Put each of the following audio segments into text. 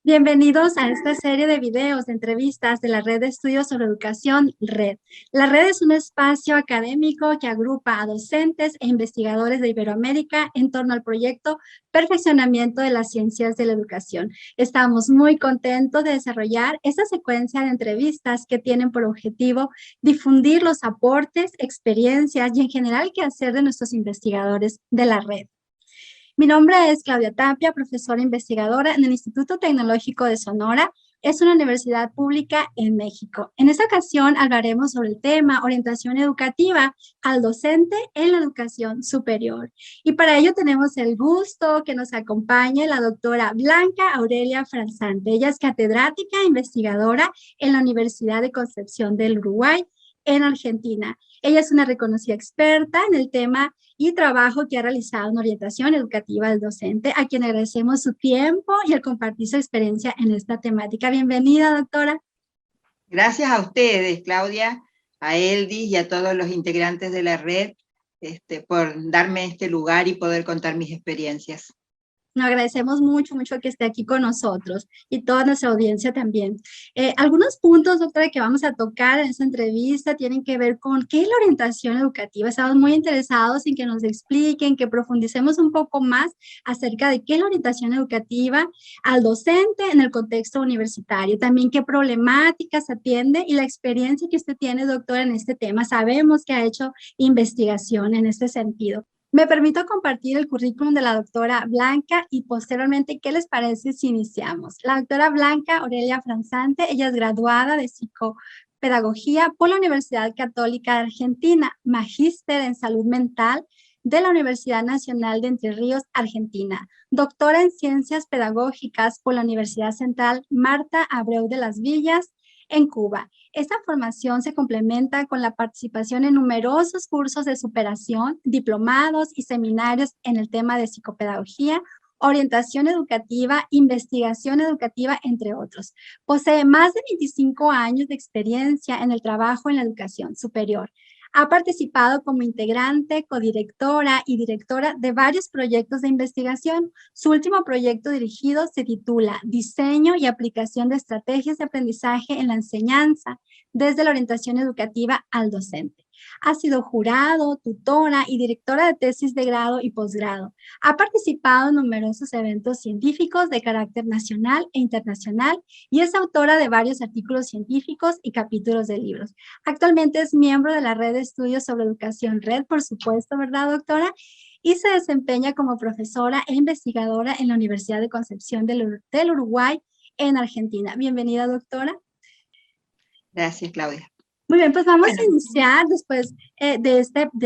Bienvenidos a esta serie de videos de entrevistas de la Red de Estudios sobre Educación, RED. La Red es un espacio académico que agrupa a docentes e investigadores de Iberoamérica en torno al proyecto Perfeccionamiento de las Ciencias de la Educación. Estamos muy contentos de desarrollar esta secuencia de entrevistas que tienen por objetivo difundir los aportes, experiencias y en general qué hacer de nuestros investigadores de la Red. Mi nombre es Claudia Tapia, profesora investigadora en el Instituto Tecnológico de Sonora. Es una universidad pública en México. En esta ocasión hablaremos sobre el tema orientación educativa al docente en la educación superior. Y para ello tenemos el gusto que nos acompañe la doctora Blanca Aurelia Franzante. Ella es catedrática e investigadora en la Universidad de Concepción del Uruguay, en Argentina. Ella es una reconocida experta en el tema y trabajo que ha realizado en orientación educativa del docente, a quien agradecemos su tiempo y el compartir su experiencia en esta temática. Bienvenida, doctora. Gracias a ustedes, Claudia, a Eldis y a todos los integrantes de la red por darme este lugar y poder contar mis experiencias. Nos agradecemos mucho que esté aquí con nosotros y toda nuestra audiencia también. Algunos puntos, doctora, que vamos a tocar en esta entrevista tienen que ver con qué es la orientación educativa. Estamos muy interesados en que nos expliquen, que profundicemos un poco más acerca de qué es la orientación educativa al docente en el contexto universitario. También qué problemáticas atiende y la experiencia que usted tiene, doctora, en este tema. Sabemos que ha hecho investigación en este sentido. Me permito compartir el currículum de la doctora Blanca y posteriormente, ¿qué les parece si iniciamos? La doctora Blanca Aurelia Franzante, ella es graduada de psicopedagogía por la Universidad Católica de Argentina, magíster en salud mental de la Universidad Nacional de Entre Ríos, Argentina, doctora en ciencias pedagógicas por la Universidad Central Marta Abreu de las Villas, en Cuba. Esta formación se complementa con la participación en numerosos cursos de superación, diplomados y seminarios en el tema de psicopedagogía, orientación educativa, investigación educativa, entre otros. Posee más de 25 años de experiencia en el trabajo en la educación superior. Ha participado como integrante, codirectora y directora de varios proyectos de investigación. Su último proyecto dirigido se titula Diseño y aplicación de estrategias de aprendizaje en la enseñanza desde la orientación educativa al docente. Ha sido jurado, tutora y directora de tesis de grado y posgrado. Ha participado en numerosos eventos científicos de carácter nacional e internacional y es autora de varios artículos científicos y capítulos de libros. Actualmente es miembro de la Red de Estudios sobre Educación Red, por supuesto, ¿verdad, doctora? Y se desempeña como profesora e investigadora en la Universidad de Concepción del Uruguay, en Argentina. Bienvenida, doctora. Gracias, Claudia. Muy bien, pues vamos a iniciar después de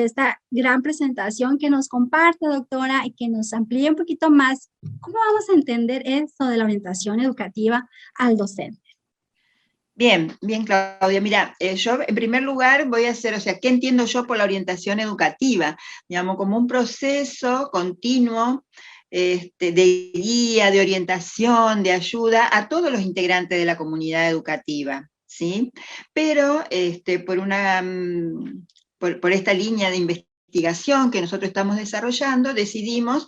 esta gran presentación que nos comparte, doctora, y que nos amplíe un poquito más. ¿Cómo vamos a entender esto de la orientación educativa al docente? Bien, Claudia. Mira, yo en primer lugar voy a hacer, ¿qué entiendo yo por la orientación educativa? Digamos, como un proceso continuo de guía, de orientación, de ayuda a todos los integrantes de la comunidad educativa, ¿sí? Pero por esta línea de investigación que nosotros estamos desarrollando, decidimos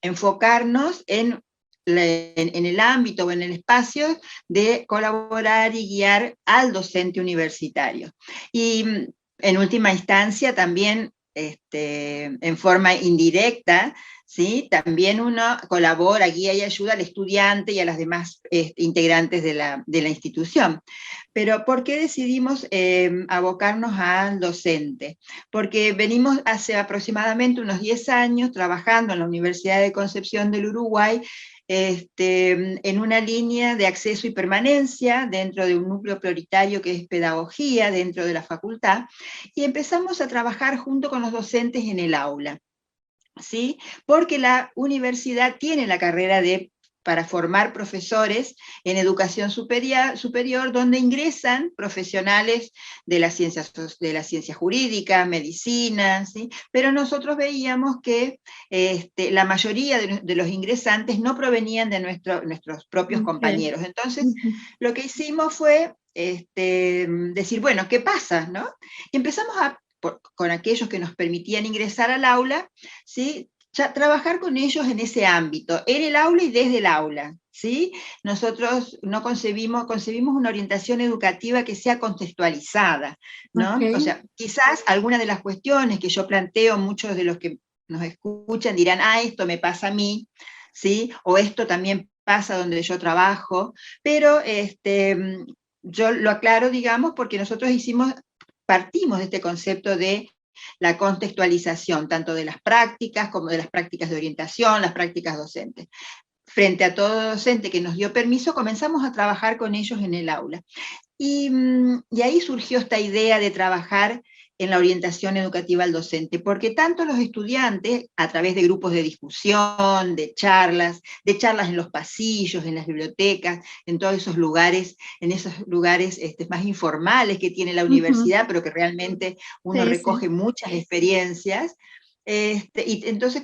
enfocarnos en el ámbito o en el espacio de colaborar y guiar al docente universitario. Y en última instancia también en forma indirecta, ¿sí? También uno colabora, guía y ayuda al estudiante y a las demás integrantes de la institución. Pero ¿por qué decidimos abocarnos al docente? Porque venimos hace aproximadamente unos 10 años trabajando en la Universidad de Concepción del Uruguay en una línea de acceso y permanencia dentro de un núcleo prioritario que es pedagogía dentro de la facultad, y empezamos a trabajar junto con los docentes en el aula, ¿sí? Porque la universidad tiene la carrera para formar profesores en educación superior, donde ingresan profesionales de las ciencias jurídicas, medicina, ¿sí? Pero nosotros veíamos que la mayoría de los ingresantes no provenían de nuestros propios compañeros. Entonces, lo que hicimos fue decir, bueno, ¿qué pasa, no? Y empezamos con aquellos que nos permitían ingresar al aula, ¿sí? ya trabajar con ellos en ese ámbito, en el aula y desde el aula, ¿sí? Nosotros no concebimos una orientación educativa que sea contextualizada, ¿no? O Ok. sea, quizás algunas de las cuestiones que yo planteo, muchos de los que nos escuchan dirán, ah, esto me pasa a mí, ¿sí? O esto también pasa donde yo trabajo, pero yo lo aclaro, digamos, porque nosotros partimos de este concepto de la contextualización, tanto de las prácticas como de las prácticas de orientación, las prácticas docentes. Frente a todo docente que nos dio permiso, comenzamos a trabajar con ellos en el aula. Y ahí surgió esta idea de trabajar en la orientación educativa al docente, porque tanto los estudiantes, a través de grupos de discusión, de charlas en los pasillos, en las bibliotecas, en todos esos lugares más informales que tiene la Ujú. universidad, pero que realmente uno Sí, sí. recoge muchas experiencias, y entonces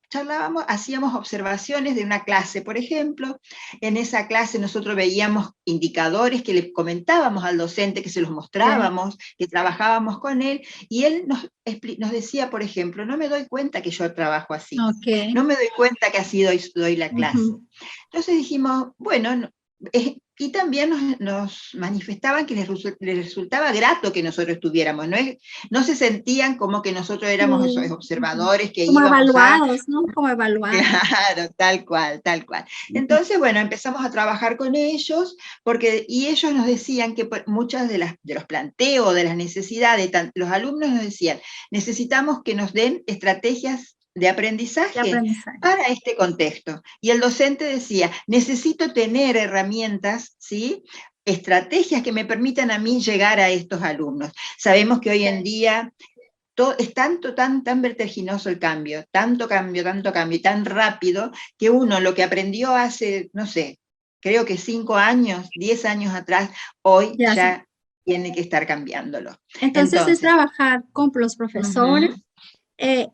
charlábamos, hacíamos observaciones de una clase, por ejemplo. En esa clase nosotros veíamos indicadores que le comentábamos al docente, que se los Ok. mostrábamos, que trabajábamos con él, y él nos decía, por ejemplo, no me doy cuenta que yo trabajo así, Ok. no me doy cuenta que así doy la clase. Ujú. Entonces dijimos, bueno, y también nos manifestaban que les resultaba grato que nosotros estuviéramos, no se sentían como que nosotros éramos esos Sí. Ujú. observadores que Como íbamos a. evaluados, ¿no? Como evaluados. Claro, tal cual, tal cual. Ujú. Entonces, bueno, empezamos a trabajar con ellos, y ellos nos decían que muchas de los planteos, de las necesidades, los alumnos nos decían, necesitamos que nos den estrategias de De aprendizaje aprendizaje. para este contexto. Y el docente decía, necesito tener herramientas, ¿sí? Estrategias que me permitan a mí llegar a estos alumnos. Sabemos que hoy en Ok. día es tan vertiginoso el cambio, tanto cambio, y tan rápido, que uno lo que aprendió hace, no sé, creo que 5 años, 10 años atrás, hoy Ya sé. ya tiene que estar cambiándolo. Entonces es Entonces, trabajar con los profesores. ujú,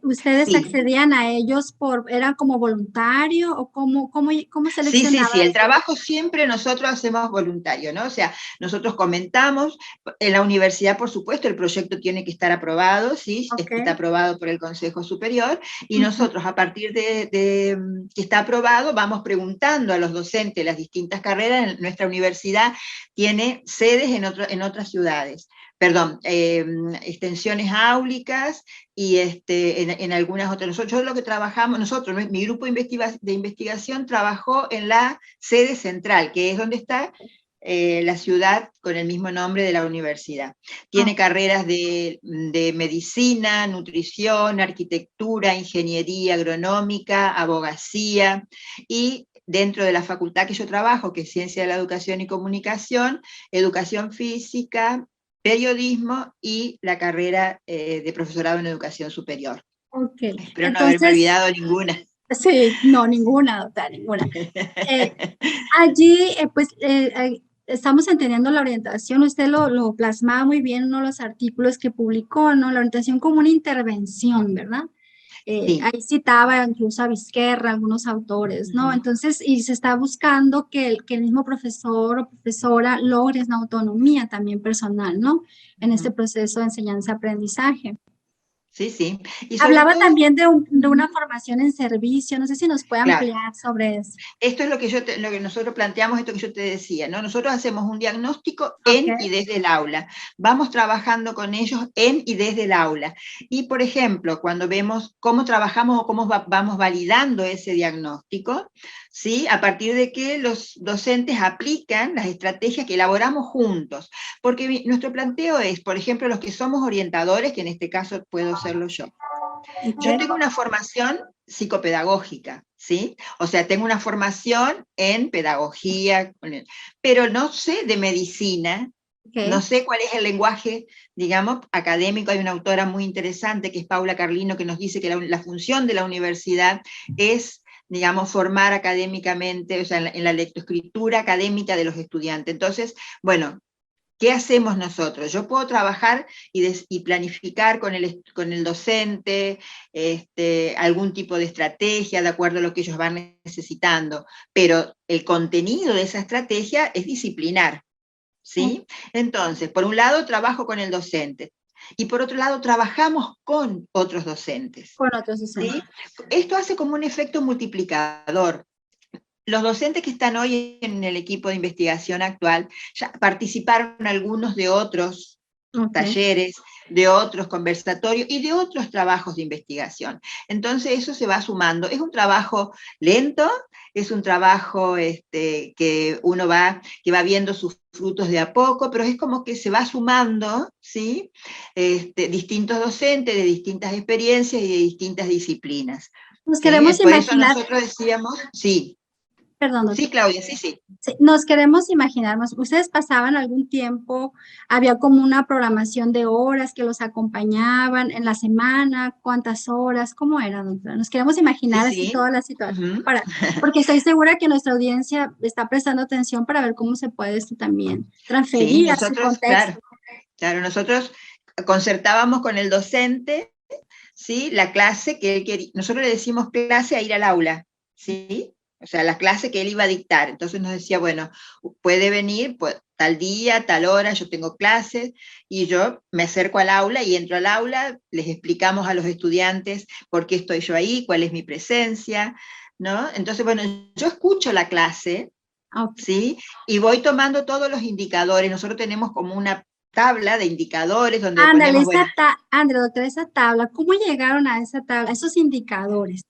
¿Ustedes sí, accedían a ellos era como voluntario o cómo sí, seleccionaban el los profesores? trabajo siempre nosotros hacemos voluntario, ¿no? O sea, nosotros comentamos, en la universidad, por supuesto, el proyecto tiene que estar aprobado, ¿sí? Ok. Está aprobado por el Consejo Superior, y Ujú. nosotros, a partir de que está aprobado, vamos preguntando a los docentes de las distintas carreras. Nuestra universidad tiene sedes en otras ciudades, perdón, extensiones áulicas, y en algunas otras. Nosotros lo que trabajamos, mi grupo de investigación trabajó en la sede central, que es donde está la ciudad con el mismo nombre de la universidad. Tiene Ok. carreras de medicina, nutrición, arquitectura, ingeniería agronómica, abogacía, y dentro de la facultad que yo trabajo, que es Ciencia de la Educación y Comunicación, educación física, periodismo y la carrera de profesorado en educación superior. Ok. Espero no haberme Entonces, olvidado ninguna. sí, no, ninguna, doctora, ninguna. Eh, Allí, estamos entendiendo la orientación, usted lo plasmaba muy bien en uno de los artículos que publicó, ¿no? La orientación como una intervención, ¿verdad? Sí. Ahí citaba incluso a Vizquerra, algunos autores, ¿no? Ujú, Entonces, y se está buscando que el mismo profesor o profesora logre una autonomía también personal, ¿no? En este ujú. proceso de enseñanza-aprendizaje. Sí, sí. Y sobre Hablaba todo, también de ujú, una formación en servicio, no sé si nos puede claro. ampliar sobre eso. Esto es lo que nosotros planteamos, esto que yo te decía, ¿no? Nosotros hacemos un diagnóstico Ok. en y desde el aula. Vamos trabajando con ellos en y desde el aula. Y, por ejemplo, cuando vemos cómo trabajamos o cómo vamos validando ese diagnóstico, ¿sí? A partir de que los docentes aplican las estrategias que elaboramos juntos. Porque nuestro planteo es, por ejemplo, los que somos orientadores, que en este caso puedo serlo yo. Yo tengo Ok. una formación psicopedagógica, ¿sí? O sea, tengo una formación en pedagogía, pero no sé de medicina, no Ok. sé cuál es el lenguaje, digamos, académico. Hay una autora muy interesante que es Paula Carlino, que nos dice que la función de la universidad es, digamos, formar académicamente, o sea, en la lectoescritura académica de los estudiantes. Entonces, bueno, ¿qué hacemos nosotros? Yo puedo trabajar y planificar con el docente algún tipo de estrategia de acuerdo a lo que ellos van necesitando, pero el contenido de esa estrategia es disciplinar, Ok. ¿sí? Entonces, por un lado, trabajo con el docente. y por otro lado trabajamos con otros docentes. Con otros ¿Sí? docentes. Esto hace como un efecto multiplicador. Los docentes que están hoy en el equipo de investigación actual ya participaron algunos de otros talleres, de otros conversatorios y de otros trabajos de investigación. Entonces eso se va sumando. Es un trabajo lento, es un trabajo que uno que va viendo sus frutos de a poco, pero es como que se va sumando, ¿sí? Distintos docentes de distintas experiencias y de distintas disciplinas. Nos ¿Sí? queremos Por eso imaginar, nosotros decíamos, sí. perdón, doctor. Sí, Claudia, sí, sí. Sí, nos queremos imaginar más. ¿Ustedes pasaban algún tiempo, había como una programación de horas que los acompañaban en la semana? ¿Cuántas horas? ¿Cómo era, doctora? Nos queremos Sí, imaginar así sí. toda la situación, Ujú. porque estoy segura que nuestra audiencia está prestando atención para ver cómo se puede esto también Sí, transferir a su nosotros, contexto. claro, nosotros concertábamos con el docente, ¿sí? La clase que él quería, nosotros le decimos clase a ir al aula, ¿sí? O sea, la clase que él iba a dictar. Entonces nos decía, bueno, puede venir pues, tal día, tal hora, yo tengo clases, y yo me acerco al aula y entro al aula, les explicamos a los estudiantes por qué estoy yo ahí, cuál es mi presencia, ¿no? Entonces, bueno, yo escucho la clase, Ok. ¿sí? Y voy tomando todos los indicadores. Nosotros tenemos como una tabla de indicadores donde Ándale, ponemos, bueno, Ándale, doctora, esa tabla, ¿cómo llegaron a esa tabla, a esos indicadores?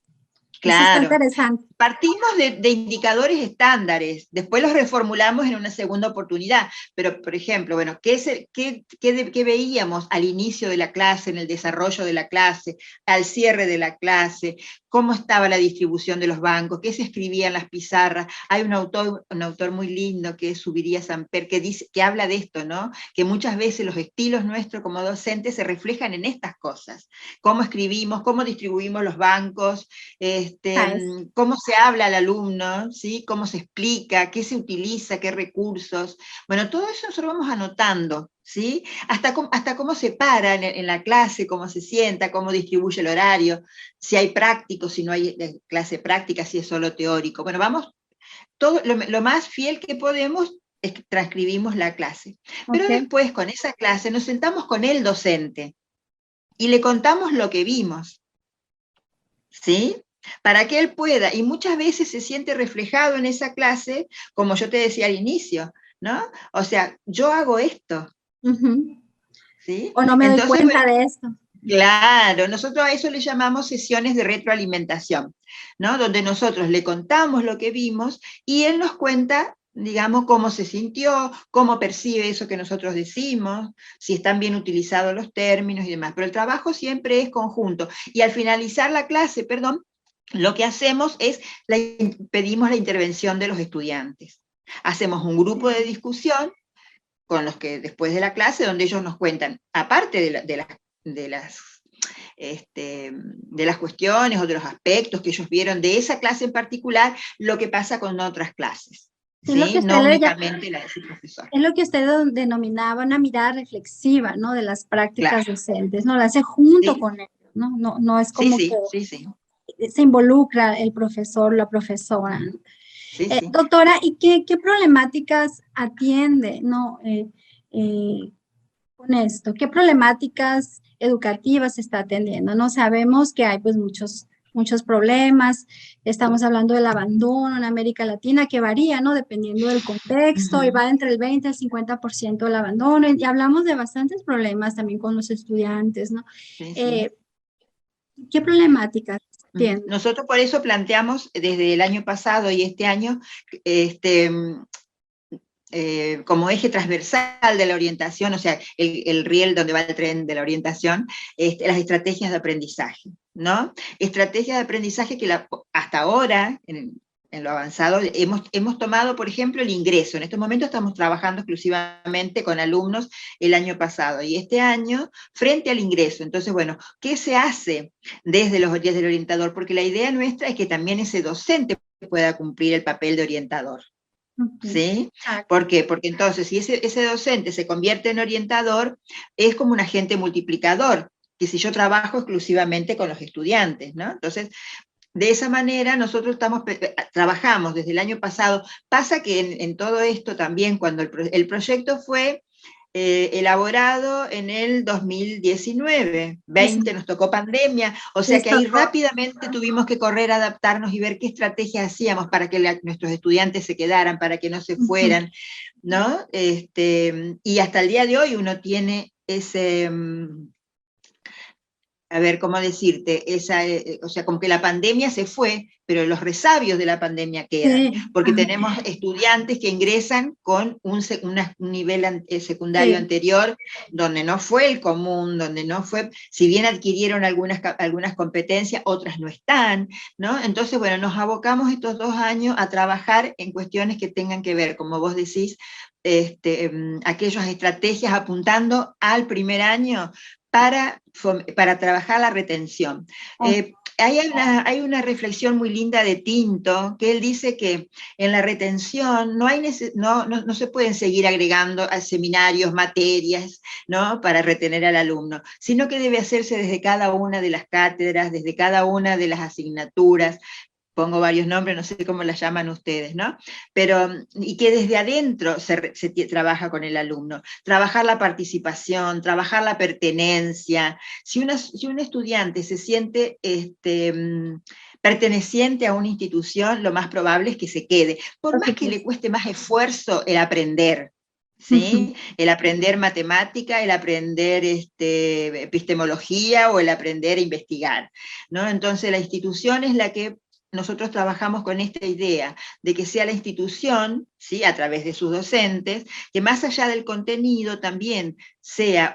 Eso está claro, interesante. partimos de indicadores estándares, después los reformulamos en una segunda oportunidad, pero por ejemplo, bueno, ¿qué veíamos al inicio de la clase, en el desarrollo de la clase, al cierre de la clase? ¿Cómo estaba la distribución de los bancos? ¿Qué se escribía en las pizarras? Hay un autor muy lindo que es Subiría Samper, que habla de esto, ¿no? Que muchas veces los estilos nuestros como docentes se reflejan en estas cosas. Cómo escribimos, cómo distribuimos los bancos, cómo se habla al alumno, ¿sí? Cómo se explica, qué se utiliza, qué recursos. Bueno, todo eso nosotros vamos anotando, ¿sí? Hasta cómo se para en la clase, cómo se sienta, cómo distribuye el horario, si hay prácticos, si no hay clase práctica, si es solo teórico. Bueno, vamos, todo lo más fiel que podemos es que transcribimos la clase. Pero Ok. después, con esa clase, nos sentamos con el docente y le contamos lo que vimos, ¿sí? Para que él pueda, y muchas veces se siente reflejado en esa clase, como yo te decía al inicio, ¿no? O sea, yo hago esto, Ujú. ¿sí? O no me doy Entonces, cuenta de esto. claro, nosotros a eso le llamamos sesiones de retroalimentación, ¿no? Donde nosotros le contamos lo que vimos y él nos cuenta, digamos, cómo se sintió, cómo percibe eso que nosotros decimos, si están bien utilizados los términos y demás. Pero el trabajo siempre es conjunto. Y al finalizar la clase, perdón, lo que hacemos es pedimos la intervención de los estudiantes. Hacemos un grupo de discusión con los que después de la clase, donde ellos nos cuentan, aparte de las cuestiones o de los aspectos que ellos vieron de esa clase en particular, lo que pasa con otras clases, Es lo que ¿sí? usted No únicamente la de su profesor. es lo que usted denominaba una mirada reflexiva, ¿no? De las prácticas Claro, docentes, ¿no? La hace junto sí, con ellos, ¿no? No es sí, como sí, sí, sí, que se involucra el profesor, la profesora, ¿no? sí, sí. Doctora, ¿y qué problemáticas atiende, ¿no? Con esto, ¿qué problemáticas educativas se está atendiendo? No sabemos que hay pues muchos problemas. Estamos hablando del abandono en América Latina que varía, ¿no? Dependiendo del contexto y Ujú. va entre el 20 al 50% del abandono. Y hablamos de bastantes problemas también con los estudiantes, ¿no? Sí, sí. Eh, ¿Qué problemáticas Ujú. tienen? Nosotros por eso planteamos desde el año pasado y este año este, como eje transversal de la orientación, o sea, el riel donde va el tren de la orientación, las estrategias de aprendizaje, ¿no? Estrategias de aprendizaje que hasta ahora, en lo avanzado, hemos tomado, por ejemplo, el ingreso. En estos momentos estamos trabajando exclusivamente con alumnos el año pasado y este año frente al ingreso. Entonces, bueno, ¿qué se hace desde los días del orientador? Porque la idea nuestra es que también ese docente pueda cumplir el papel de orientador. Okay. ¿Sí? Exacto. ¿Por qué? Porque entonces, si ese docente se convierte en orientador, es como un agente multiplicador, que si yo trabajo exclusivamente con los estudiantes, ¿no? Entonces, de esa manera nosotros trabajamos desde el año pasado. Pasa que en todo esto también, cuando el proyecto fue elaborado en el 2019, 20 nos tocó pandemia, o sea Les que ahí tocó. rápidamente tuvimos que correr a adaptarnos y ver qué estrategias hacíamos para que nuestros estudiantes se quedaran, para que no se Ujú. fueran, ¿no? Y hasta el día de hoy uno tiene ese... a ver, ¿cómo decirte? O sea, como que la pandemia se fue, pero los resabios de la pandemia quedan, Sí, porque ajá, tenemos estudiantes que ingresan con un nivel secundario sí, anterior, donde no fue el común, donde no fue, si bien adquirieron algunas competencias, otras no están, ¿no? Entonces, bueno, nos abocamos estos 2 años a trabajar en cuestiones que tengan que ver, como vos decís, aquellas estrategias apuntando al primer año para trabajar la retención. ok, Hay una reflexión muy linda de Tinto, que él dice que en la retención no se pueden seguir agregando a seminarios, materias, ¿no? Para retener al alumno, sino que debe hacerse desde cada una de las cátedras, desde cada una de las asignaturas, pongo varios nombres, no sé cómo las llaman ustedes, ¿no? Pero, y que desde adentro se trabaja con el alumno, trabajar la participación, trabajar la pertenencia. Si un estudiante se siente perteneciente a una institución, lo más probable es que se quede, por por más que le supuesto. cueste más esfuerzo el aprender. Ujú. ¿Sí? El aprender matemática, el aprender epistemología o el aprender a investigar, ¿no? Entonces la institución es la que nosotros trabajamos con esta idea de que sea la institución, ¿sí? A través de sus docentes, que más allá del contenido también se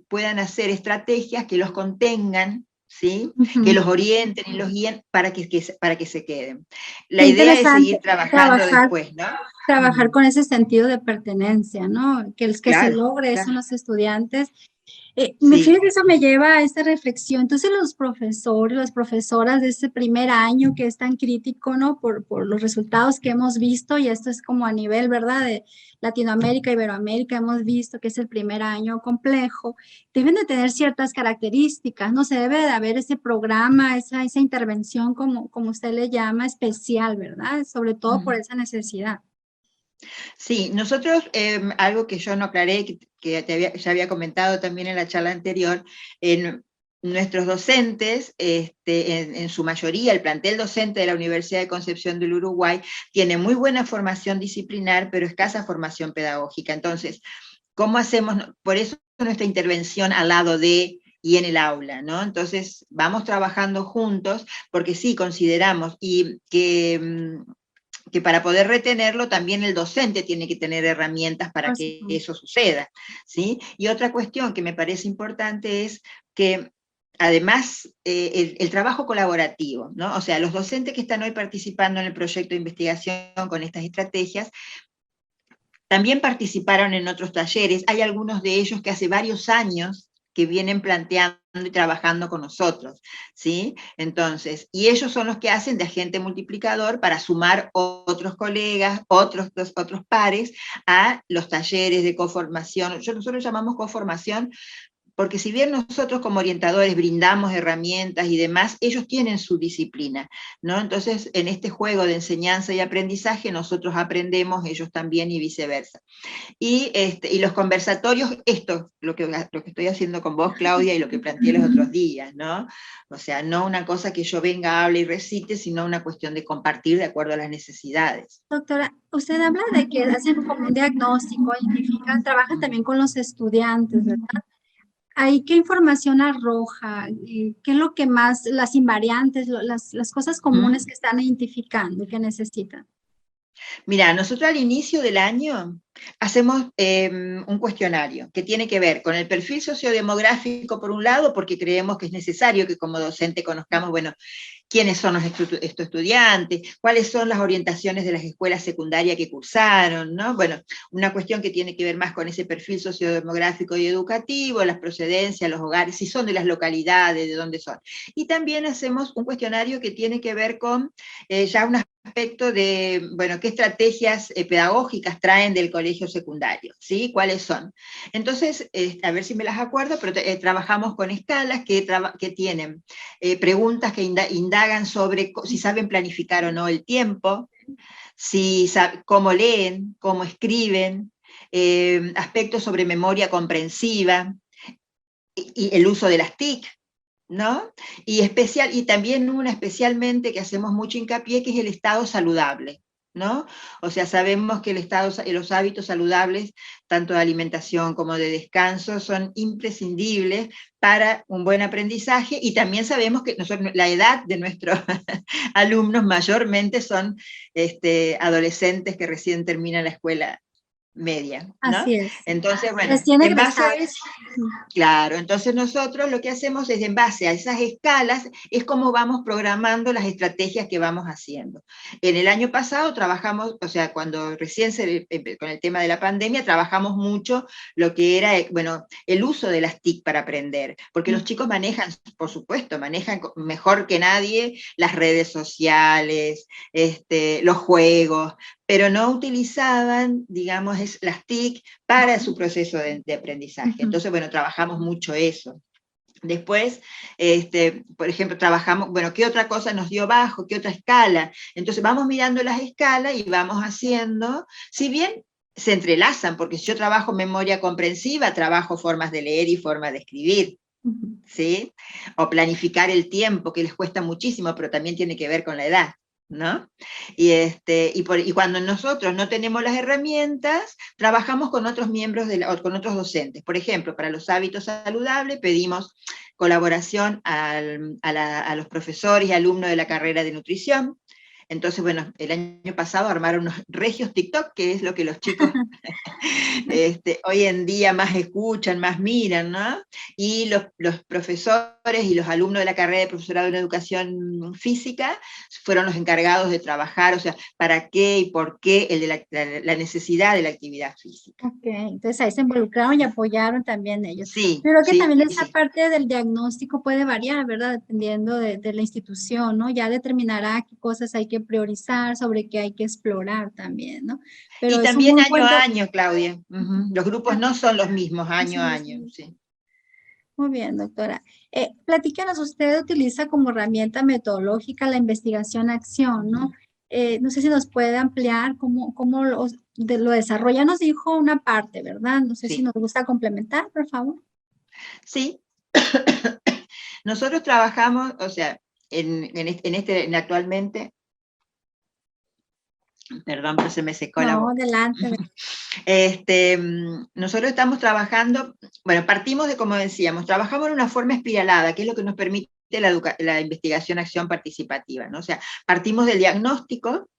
puedan hacer estrategias que los contengan, ¿sí? Que Ujú. los orienten y los guíen para que se queden. Qué La idea es interesante seguir trabajando trabajar, después, ¿no? trabajar con ese sentido de pertenencia, ¿no? Que se Claro, logre eso claro, en los estudiantes. sí. Fíjate, eso me lleva a esta reflexión. Entonces, los profesores, las profesoras de ese primer año que es tan crítico, ¿no? Por los resultados que hemos visto, y esto es como a nivel, ¿verdad? De Latinoamérica, Iberoamérica, hemos visto que es el primer año complejo, deben de tener ciertas características, ¿no? Se debe de haber ese programa, esa intervención, como usted le llama, especial, ¿verdad? Sobre todo por esa necesidad. Sí, nosotros, algo que yo no aclaré, que ya había comentado también en la charla anterior, en nuestros docentes, en su mayoría, el plantel docente de la Universidad de Concepción del Uruguay, tiene muy buena formación disciplinar, pero escasa formación pedagógica. Entonces, ¿cómo hacemos? Por eso nuestra intervención al lado de y en el aula, ¿no? Entonces, vamos trabajando juntos, porque sí consideramos y que para poder retenerlo también el docente tiene que tener herramientas para Por que supuesto. eso suceda, ¿sí? Y otra cuestión que me parece importante es que además el trabajo colaborativo, ¿no? O sea, los docentes que están hoy participando en el proyecto de investigación con estas estrategias también participaron en otros talleres. Hay algunos de ellos que hace varios años que vienen planteando y trabajando con nosotros, ¿sí? Entonces, y ellos son los que hacen de agente multiplicador para sumar otros colegas, otros pares a los talleres de coformación. Nosotros llamamos coformación porque si bien nosotros como orientadores brindamos herramientas y demás, ellos tienen su disciplina, ¿no? Entonces, en este juego de enseñanza y aprendizaje, nosotros aprendemos, ellos también y viceversa. Y los conversatorios, lo que estoy haciendo con vos, Claudia, y lo que planteé los otros días, ¿no? O sea, no una cosa que yo venga, hable y recite, sino una cuestión de compartir de acuerdo a las necesidades. Doctora, usted habla de que hacen como un diagnóstico, identifican, trabajan también con los estudiantes, ¿verdad? ¿Ahí qué información arroja? ¿Qué es lo que más, las invariantes, las cosas comunes ¿Mm? que están identificando, que necesitan? Mira, nosotros al inicio del año hacemos un cuestionario que tiene que ver con el perfil sociodemográfico por un lado, porque creemos que es necesario que como docente conozcamos, bueno, quiénes son estos estudiantes, cuáles son las orientaciones de las escuelas secundarias que cursaron, ¿no? Bueno, una cuestión que tiene que ver más con ese perfil sociodemográfico y educativo, las procedencias, los hogares, si son de las localidades, de dónde son. Y también hacemos un cuestionario que tiene que ver con ya un aspecto de, bueno, qué estrategias pedagógicas traen del colegio secundario, ¿sí? ¿Cuáles son? Entonces, a ver si me las acuerdo, pero trabajamos con escalas que tienen preguntas que indagan sobre si saben planificar o no el tiempo, cómo leen, cómo escriben, aspectos sobre memoria comprensiva, y el uso de las TIC, ¿no? Y también una especialmente que hacemos mucho hincapié, que es el estado saludable, ¿no? O sea, sabemos que los hábitos saludables, tanto de alimentación como de descanso, son imprescindibles para un buen aprendizaje, y también sabemos que la edad de nuestros alumnos mayormente son adolescentes que recién terminan la escuela media, ¿no? Así es. Entonces, bueno, Recién en base a egresados. eso, claro, entonces nosotros lo que hacemos es, en base a esas escalas, es como vamos programando las estrategias que vamos haciendo. En el año pasado trabajamos, o sea, cuando recién con el tema de la pandemia, trabajamos mucho lo que era, bueno, el uso de las TIC para aprender, porque los chicos manejan, por supuesto, manejan mejor que nadie las redes sociales, los juegos, pero no utilizaban, digamos, las TIC para su proceso de aprendizaje. Entonces, bueno, trabajamos mucho eso. Después, por ejemplo, trabajamos, bueno, ¿qué otra cosa nos dio bajo? ¿Qué otra escala? Entonces vamos mirando las escalas y vamos haciendo, si bien se entrelazan, porque si yo trabajo memoria comprensiva, trabajo formas de leer y formas de escribir, ¿sí? O planificar el tiempo, que les cuesta muchísimo, pero también tiene que ver con la edad, ¿no? Y cuando nosotros no tenemos las herramientas, trabajamos con otros miembros, con otros docentes. Por ejemplo, para los hábitos saludables pedimos colaboración a los profesores y alumnos de la carrera de nutrición. Entonces, bueno, el año pasado armaron unos regios TikTok, que es lo que los chicos hoy en día más escuchan, más miran, ¿no? Y los profesores y los alumnos de la carrera de profesorado en educación física fueron los encargados de trabajar, o sea, para qué y por qué la necesidad de la actividad física. Ok, entonces ahí se involucraron y apoyaron también ellos. Sí, Pero que sí, también esa sí. parte del diagnóstico puede variar, ¿verdad? Dependiendo de la institución, ¿no? Ya determinará qué cosas hay que priorizar, sobre qué hay que explorar también, ¿no? Pero Y es un también buen año a punto. año, Claudia. Los grupos no son los mismos año a año, sí. Muy bien, doctora. Platícanos, usted utiliza como herramienta metodológica la investigación-acción, ¿no? No sé si nos puede ampliar cómo lo desarrolla. Nos dijo una parte, ¿verdad? No sé si Sí, nos gusta complementar, por favor. sí. Nosotros trabajamos, o sea, actualmente, perdón, pero se me secó la No, boca. adelante. Nosotros estamos trabajando, bueno, partimos de, como decíamos, trabajamos en una forma espiralada, que es lo que nos permite la investigación-acción participativa, ¿no? O sea, partimos del diagnóstico,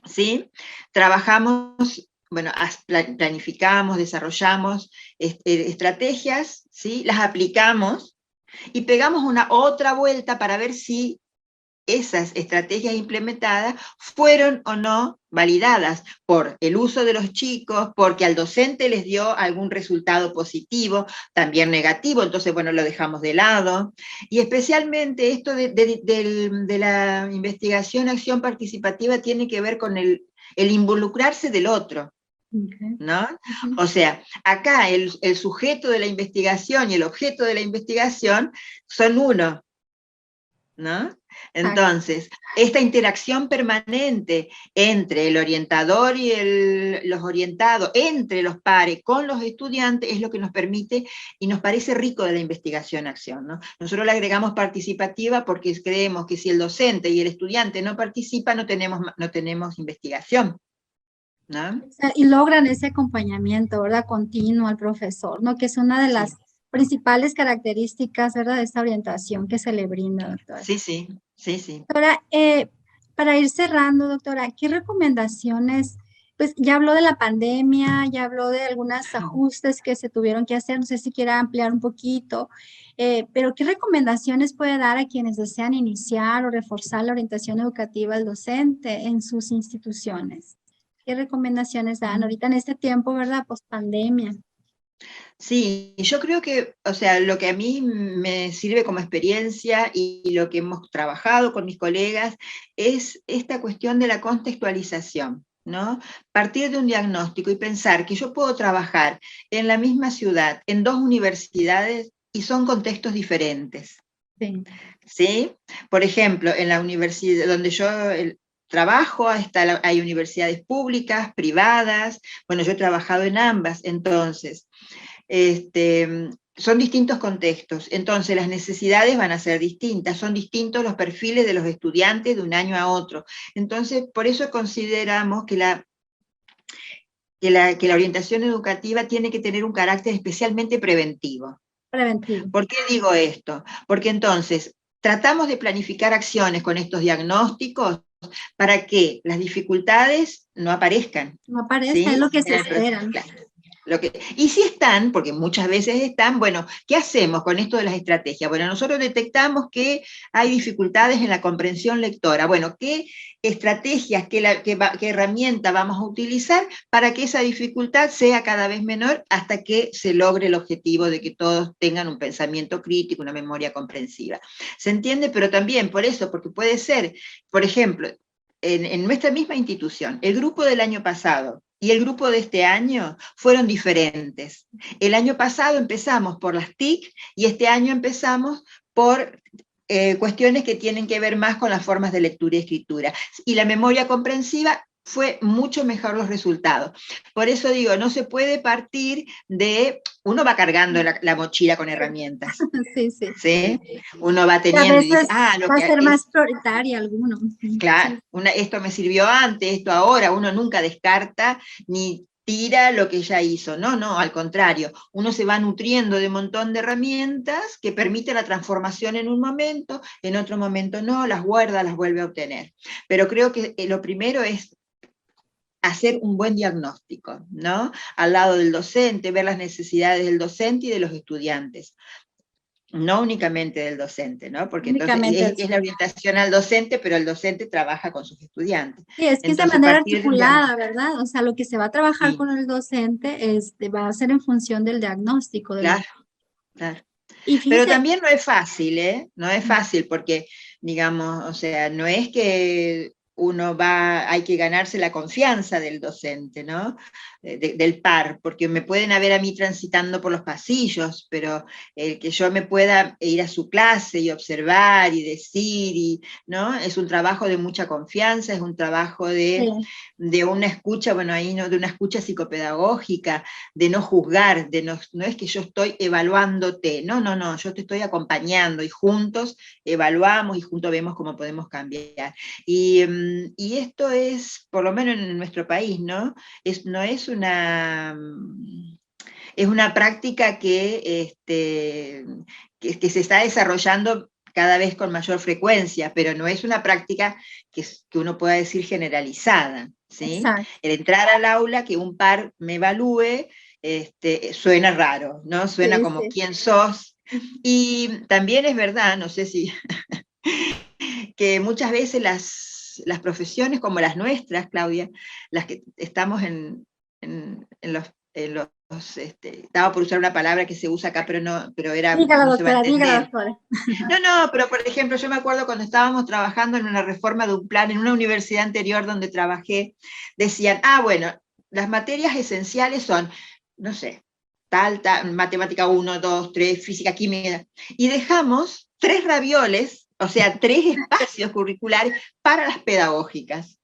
¿sí? Trabajamos, bueno, planificamos, desarrollamos estrategias, ¿sí? Las aplicamos y pegamos una otra vuelta para ver si esas estrategias implementadas fueron o no validadas por el uso de los chicos, porque al docente les dio algún resultado positivo, también negativo, entonces, bueno, lo dejamos de lado. Y especialmente esto de la investigación-acción participativa tiene que ver con el involucrarse del otro, ¿no? O sea, acá el sujeto de la investigación y el objeto de la investigación son uno, ¿no? Entonces, esta interacción permanente entre el orientador y los orientados, entre los pares con los estudiantes, es lo que nos permite y nos parece rico de la investigación-acción, ¿no? Nosotros le agregamos participativa porque creemos que si el docente y el estudiante no participan, no tenemos investigación, ¿no? Y logran ese acompañamiento, ¿verdad? Continuo al profesor, ¿no? Que es una de las principales características, ¿verdad? De esta orientación que se le brinda, doctora. Sí, sí, sí, sí. Doctora, para ir cerrando, doctora, ¿qué recomendaciones? Pues ya habló de la pandemia, ya habló de algunos ajustes que se tuvieron que hacer, no sé si quiera ampliar un poquito, pero ¿qué recomendaciones puede dar a quienes desean iniciar o reforzar la orientación educativa del docente en sus instituciones? ¿Qué recomendaciones dan ahorita en este tiempo, verdad, post pandemia? Sí, yo creo que, o sea, lo que a mí me sirve como experiencia y lo que hemos trabajado con mis colegas es esta cuestión de la contextualización, ¿no? Partir de un diagnóstico y pensar que yo puedo trabajar en la misma ciudad, en dos universidades, y son contextos diferentes. Sí. ¿Sí? Por ejemplo, en la universidad donde yo trabajo, hay universidades públicas, privadas, bueno, yo he trabajado en ambas, entonces, son distintos contextos, entonces las necesidades van a ser distintas, son distintos los perfiles de los estudiantes de un año a otro, entonces por eso consideramos que la orientación educativa tiene que tener un carácter especialmente preventivo. Preventivo. ¿Por qué digo esto? Porque entonces tratamos de planificar acciones con estos diagnósticos para que las dificultades no aparezcan. No aparece, ¿sí? es lo que se espera. Y si están, porque muchas veces están, bueno, ¿qué hacemos con esto de las estrategias? Bueno, nosotros detectamos que hay dificultades en la comprensión lectora. Bueno, ¿qué estrategias, qué herramienta vamos a utilizar para que esa dificultad sea cada vez menor hasta que se logre el objetivo de que todos tengan un pensamiento crítico, una memoria comprensiva? ¿Se entiende? Pero también por eso, porque puede ser, por ejemplo, en nuestra misma institución, el grupo del año pasado y el grupo de este año fueron diferentes. El año pasado empezamos por las TIC y este año empezamos por cuestiones que tienen que ver más con las formas de lectura y escritura. Y la memoria comprensiva fue mucho mejor los resultados. Por eso digo, no se puede partir de, uno va cargando la mochila con herramientas. Sí, sí. ¿Sí? Uno va Y a teniendo y veces dice, lo va a que ser es, más prioritaria alguno. claro, Sí. esto me sirvió antes, esto ahora, uno nunca descarta ni tira lo que ya hizo, no, al contrario, uno se va nutriendo de un montón de herramientas que permiten la transformación en un momento, en otro momento no, las guarda, las vuelve a obtener. Pero creo que lo primero es hacer un buen diagnóstico, ¿no? Al lado del docente, ver las necesidades del docente y de los estudiantes. No únicamente del docente, ¿no? Porque entonces Únicamente. es la orientación al docente, pero el docente trabaja con sus estudiantes. Sí, es que es de Entonces, manera partir de un articulada, ¿verdad? O sea, lo que se va a trabajar sí, con el docente va a ser en función del diagnóstico. claro, claro. Y Pero fíjese, también no es fácil, ¿eh? No es fácil porque, digamos, o sea, no es que hay que ganarse la confianza del docente, ¿no? Del par, porque me pueden haber a mí transitando por los pasillos, pero el que yo me pueda ir a su clase y observar y decir, ¿no? Es un trabajo de mucha confianza, es un trabajo de una escucha, bueno, ahí no, de una escucha psicopedagógica, de no juzgar, no es que yo estoy evaluándote, no, yo te estoy acompañando y juntos evaluamos y juntos vemos cómo podemos cambiar. Y esto es, por lo menos en nuestro país, ¿no? No es una... Es una práctica que se está desarrollando cada vez con mayor frecuencia, pero no es una práctica que uno pueda decir generalizada, ¿sí? exacto. El entrar al aula, que un par me evalúe, suena raro, ¿no? Suena Sí, como sí. quién sos. Y también es verdad, no sé si, que muchas veces las profesiones como las nuestras, Claudia, las que estamos en los estaba por usar una palabra que se usa acá, pero Dígala, no se va a doctora, dígala, entender. doctora. No, pero por ejemplo, yo me acuerdo cuando estábamos trabajando en una reforma de un plan en una universidad anterior donde trabajé, decían, bueno, las materias esenciales son, no sé, tal, matemática 1, 2, 3, física, química, y dejamos 3 ravioles, o sea, 3 espacios curriculares para las pedagógicas.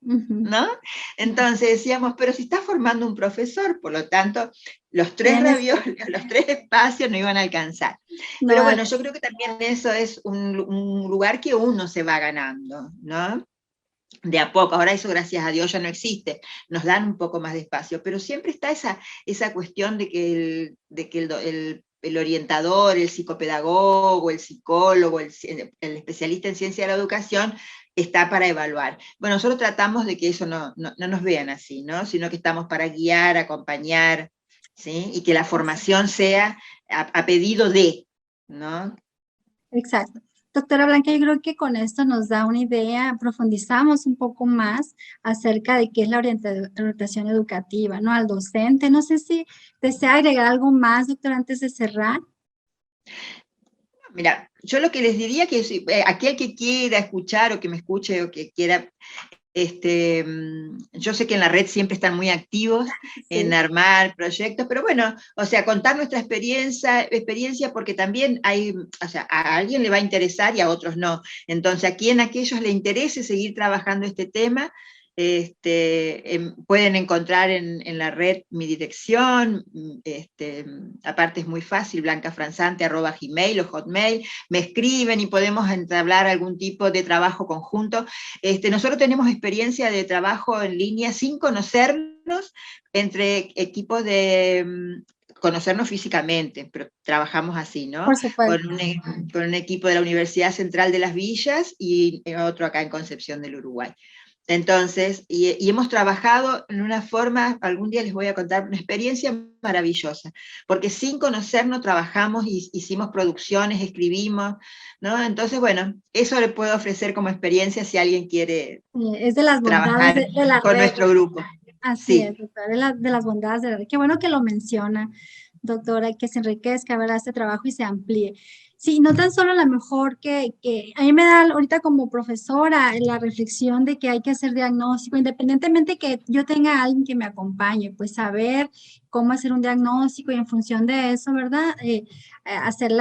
¿No? Entonces decíamos, pero si está formando un profesor, por lo tanto, los 3 ravioles, los 3 espacios no iban a alcanzar. No, Pero bueno, yo creo que también eso es un lugar que uno se va ganando, ¿no? De a poco, ahora eso gracias a Dios ya no existe, nos dan un poco más de espacio, pero siempre está esa cuestión de que el orientador, el psicopedagogo, el psicólogo, el especialista en ciencia de la educación, está para evaluar. Bueno, nosotros tratamos de que eso no nos vean así, ¿no? Sino que estamos para guiar, acompañar, ¿sí? Y que la formación sea a pedido de, ¿no? exacto. Doctora Blanca, yo creo que con esto nos da una idea, profundizamos un poco más acerca de qué es la orientación educativa, ¿no? Al docente. No sé si desea agregar algo más, doctora, antes de cerrar. Mira, yo lo que les diría que aquel que quiera escuchar o que me escuche o que quiera yo sé que en la red siempre están muy activos en armar proyectos, pero bueno, o sea, contar nuestra experiencia porque también hay, o sea, a alguien le va a interesar y a otros no. Entonces, a quien a aquellos le interese seguir trabajando este tema, pueden encontrar en la red mi dirección, aparte es muy fácil, blancafranzante@gmail o Hotmail, me escriben y podemos entablar algún tipo de trabajo conjunto. Nosotros tenemos experiencia de trabajo en línea sin conocernos, entre equipos de conocernos físicamente, pero trabajamos así, ¿no? Por supuesto. Con un equipo de la Universidad Central de las Villas y otro acá en Concepción del Uruguay. Entonces, y hemos trabajado en una forma, algún día les voy a contar, una experiencia maravillosa, porque sin conocernos trabajamos, hicimos producciones, escribimos, ¿no? Entonces, bueno, eso le puedo ofrecer como experiencia si alguien quiere Es de las bondades trabajar de la con red. nuestro grupo. Así es, Sí. doctora, de las bondades de la red. Qué bueno que lo menciona, doctora, que se enriquezca, ¿verdad?, este trabajo y se amplíe. Sí, no tan solo a lo mejor que a mí me da ahorita como profesora la reflexión de que hay que hacer diagnóstico, independientemente que yo tenga a alguien que me acompañe, pues saber cómo hacer un diagnóstico y en función de eso, ¿verdad? Hacer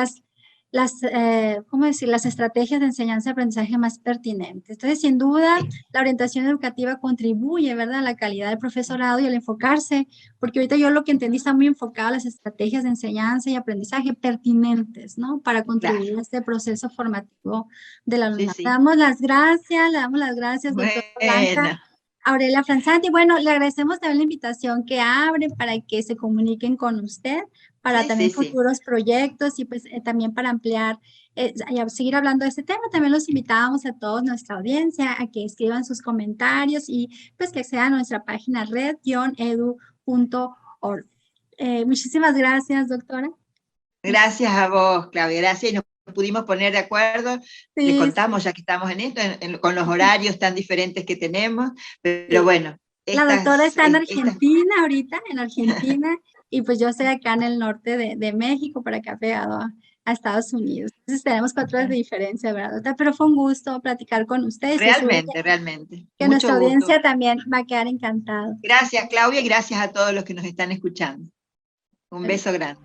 ¿cómo decir? Las estrategias de enseñanza y aprendizaje más pertinentes. Entonces, sin duda, la orientación educativa contribuye, ¿verdad?, a la calidad del profesorado y al enfocarse, porque ahorita yo lo que entendí está muy enfocado a las estrategias de enseñanza y aprendizaje pertinentes, ¿no? Para contribuir Claro. a este proceso formativo del Sí, alumnado. sí. Le damos las gracias, doctora Blanca Bueno, Aurelia Franzanti. Bueno, le agradecemos también la invitación que abre para que se comuniquen con usted, para sí, también sí, sí. futuros proyectos y pues también para ampliar y a seguir hablando de este tema. También los invitábamos a toda nuestra audiencia a que escriban sus comentarios y pues que accedan a nuestra página red-edu.org. Muchísimas gracias, doctora. Gracias a vos, Claudia, gracias. Y nos pudimos poner de acuerdo, les Sí, contamos, ya que estamos en esto, con los horarios tan diferentes que tenemos, pero sí. bueno, La doctora está en estas Argentina ahorita, en Argentina, y pues yo estoy acá en el norte de México, por acá pegado a Estados Unidos. Entonces tenemos 4 horas de diferencia, ¿verdad, doctora? Pero fue un gusto platicar con ustedes y seguro realmente, realmente. que Mucho nuestra gusto. audiencia también va a quedar encantada. Gracias, Claudia, y gracias a todos los que nos están escuchando. Un beso grande.